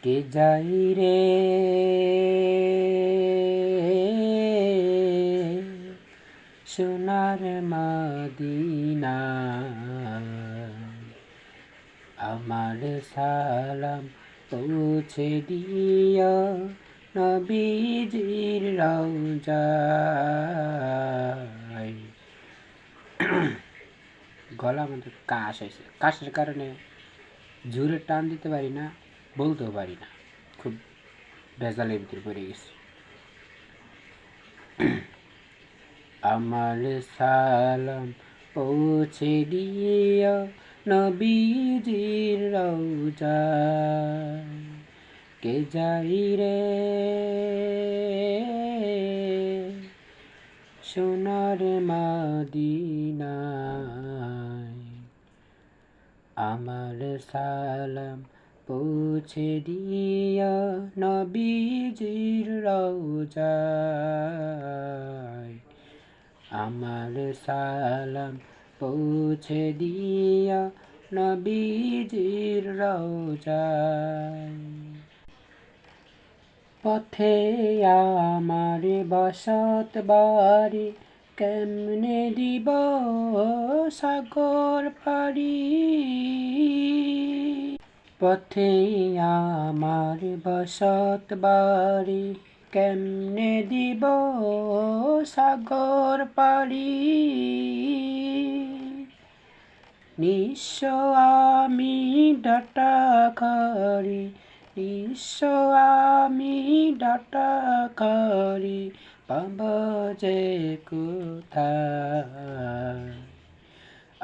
কে যাই রে সোনার মদিনা, আমার সালাম পৌঁছে দিও নবীজির রওজায়। গলা মধ্যে কাশ হয়েছে, কাশের কারণে জোরে টান দিতে পারি না, বলতেও পারি না, খুব ভেজালের ভিতরে পড়ে গেছি। আমার সালাম পৌঁছে দিও নবীজির রওজায়। কে যাই রে সোনার মদিনায়, আমার সালাম পৌঁছে দিও নবীজির রওজায়। আমার সালাম পৌঁছে দিও নবীজির রওজায়। পথে আমার বসত বাড়ি, কেমনে দিব সাগর পাড়ি। পথে আমার বসত বাড়ি, কেমনে দিব সাগর পাড়ি। নিঃস্ব আমি ডাটা খারি, নিঃস্ব আমি ডাটা খারি, পাব যে কোথায়।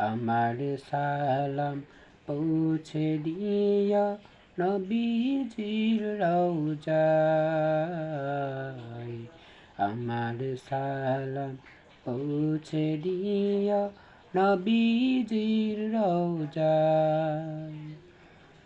আমার সালাম পৌঁছে দিও নবীজির রওজায়। আমার সালাম পৌঁছে দিও নবীজির রওজায়।